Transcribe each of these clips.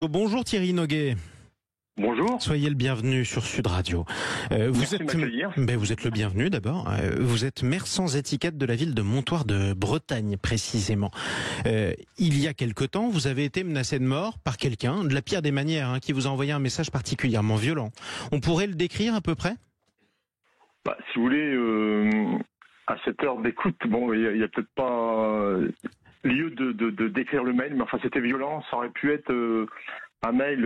Bonjour Thierry Noguet. Bonjour. Soyez le bienvenu sur Sud Radio. Merci de m'accueillir. Vous êtes le bienvenu d'abord. Vous êtes maire sans étiquette de la ville de Montoire de Bretagne précisément. Il y a quelque temps, vous avez été menacé de mort par quelqu'un, de la pire des manières, qui vous a envoyé un message particulièrement violent. On pourrait le décrire à peu près ? Si vous voulez, à cette heure d'écoute, il y a peut-être pas lieu de décrire le mail, mais enfin c'était violent. Ça aurait pu être un mail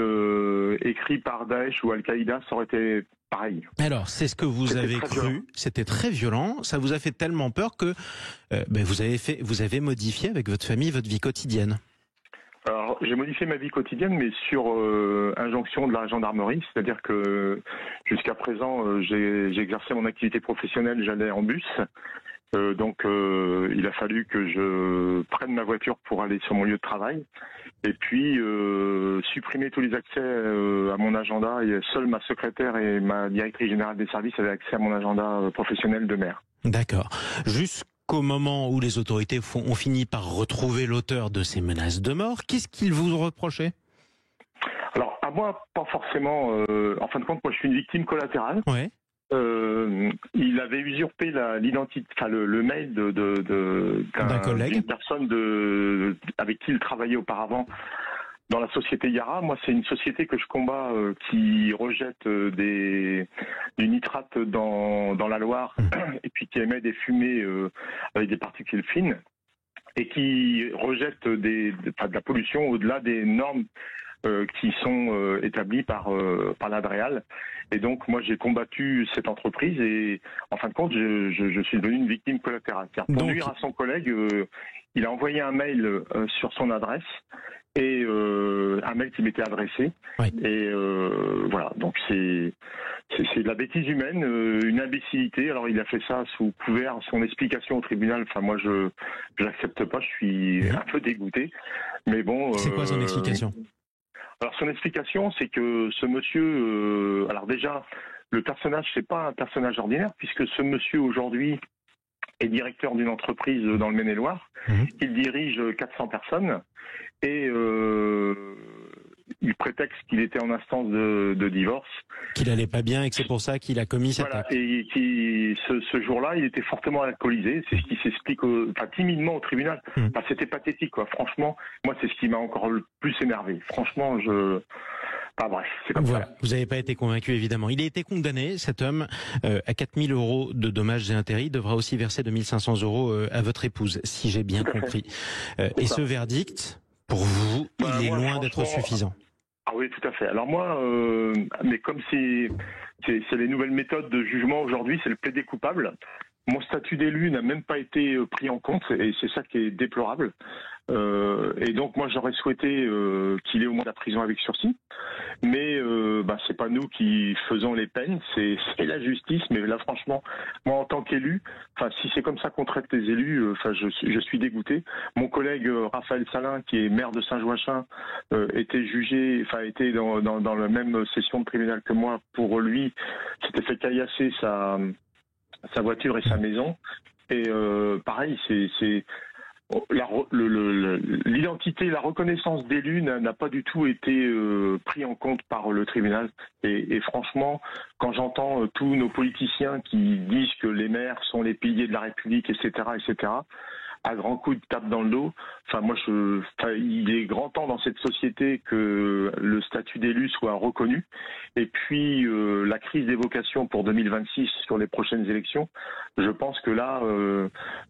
écrit par Daesh ou Al-Qaïda, ça aurait été pareil. Alors, c'est ce que vous avez cru. Violent. C'était très violent. Ça vous a fait tellement peur que vous avez modifié avec votre famille votre vie quotidienne. Alors, j'ai modifié ma vie quotidienne, mais sur injonction de la gendarmerie. C'est-à-dire que jusqu'à présent, j'ai exercé mon activité professionnelle, j'allais en bus. Donc, il a fallu que je prenne ma voiture pour aller sur mon lieu de travail. Et puis, supprimer tous les accès à mon agenda. Et seule ma secrétaire et ma directrice générale des services avaient accès à mon agenda professionnel de maire. D'accord. Jusqu'au moment où les autorités ont fini par retrouver l'auteur de ces menaces de mort, qu'est-ce qu'ils vous ont reproché ? Alors, à moi, pas forcément. En fin de compte, moi, je suis une victime collatérale. Ouais. Il avait usurpé l'identité, le mail d'un collègue, d'une personne avec qui il travaillait auparavant dans la société Yara. Moi, c'est une société que je combats qui rejette du nitrate dans la Loire et puis qui émet des fumées avec des particules fines et qui rejette de la pollution au-delà des normes qui sont établis par l'Adréal. Et donc, moi, j'ai combattu cette entreprise et, en fin de compte, je suis devenu une victime collatérale. Car pour nuire à son collègue, il a envoyé un mail sur son adresse et un mail qui m'était adressé. Oui. Et voilà, donc c'est de la bêtise humaine, une imbécilité. Alors, il a fait ça sous couvert, son explication au tribunal. Enfin, moi, je l'accepte pas, je suis un peu dégoûté. Mais bon... C'est quoi son explication ? Alors son explication, c'est que ce monsieur, alors déjà, le personnage, c'est pas un personnage ordinaire, puisque ce monsieur aujourd'hui est directeur d'une entreprise dans le Maine-et-Loire. Il dirige 400 personnes et il prétexte qu'il était en instance de divorce. Qu'il allait pas bien et que c'est pour ça qu'il a commis cet acte. Et ce jour-là, il était fortement alcoolisé. C'est ce qui s'explique timidement au tribunal. C'était pathétique, quoi. Franchement, moi, c'est ce qui m'a encore le plus énervé. Franchement, bref, c'est comme ça. Vous n'avez pas été convaincu, évidemment. Il a été condamné, cet homme, à 4 000 € de dommages et intérêts. Il devra aussi verser 2 500 € à votre épouse, si j'ai bien compris. Et ce verdict, pour vous, il est loin d'être suffisant. Ah oui, tout à fait. Alors moi, mais comme c'est les nouvelles méthodes de jugement aujourd'hui, c'est le plaider coupable. Mon statut d'élu n'a même pas été pris en compte et c'est ça qui est déplorable. Et donc moi j'aurais souhaité qu'il ait au moins la prison avec sursis, mais c'est pas nous qui faisons les peines, c'est la justice. Mais là franchement, moi en tant qu'élu, si c'est comme ça qu'on traite les élus, je suis dégoûté. Mon collègue Raphaël Salin, qui est maire de Saint-Joachim, était dans la même session de tribunal que moi. Pour lui, s'était fait caillasser sa voiture et sa maison. Et pareil, c'est l'identité, la reconnaissance d'élu n'a pas du tout été pris en compte par le tribunal. Et franchement, quand j'entends tous nos politiciens qui disent que les maires sont les piliers de la République, etc., à grands coups de tape dans le dos. Il est grand temps dans cette société que le statut d'élu soit reconnu. Et puis, la crise des vocations pour 2026 sur les prochaines élections, je pense que là,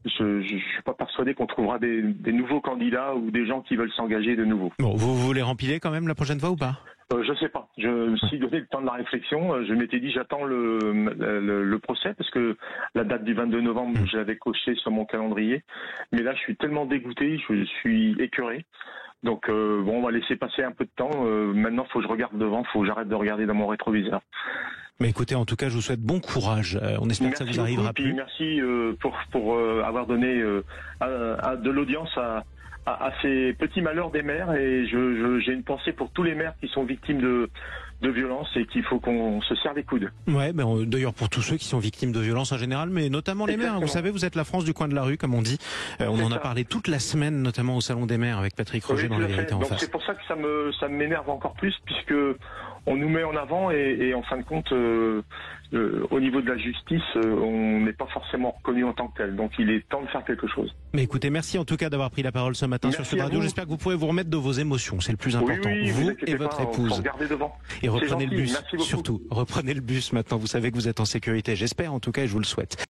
je suis pas persuadé qu'on trouvera des nouveaux candidats ou des gens qui veulent s'engager de nouveau. Bon, vous les rempiler quand même la prochaine fois ou pas ? Je sais pas. Je me suis donné le temps de la réflexion. Je m'étais dit j'attends le procès parce que la date du 22 novembre, je l'avais coché sur mon calendrier. Mais là, je suis tellement dégoûté, je suis écœuré. Donc on va laisser passer un peu de temps. Maintenant, faut que je regarde devant, faut que j'arrête de regarder dans mon rétroviseur. Mais écoutez, en tout cas, je vous souhaite bon courage. On espère que ça vous arrivera plus. Merci pour avoir donné de l'audience à à ces petits malheurs des mères, et j'ai une pensée pour tous les mères qui sont victimes de violences et qu'il faut qu'on se serre les coudes. Ouais, mais d'ailleurs pour tous ceux qui sont victimes de violences en général, mais notamment les mères. Vous savez, vous êtes la France du coin de la rue, comme on dit. On en a parlé toute la semaine, notamment au Salon des mères avec Patrick Roger dans La Vérité en face. C'est pour ça que ça m'énerve encore plus, puisque on nous met en avant et en fin de compte, au niveau de la justice, on n'est pas forcément reconnu en tant que tel. Donc il est temps de faire quelque chose. Mais écoutez, merci en tout cas d'avoir pris la parole ce matin sur Sud Radio. J'espère que vous pourrez vous remettre de vos émotions, c'est le plus important. Oui, vous et votre épouse. Devant. Et reprenez le bus, surtout. Reprenez le bus maintenant, vous savez que vous êtes en sécurité. J'espère en tout cas et je vous le souhaite.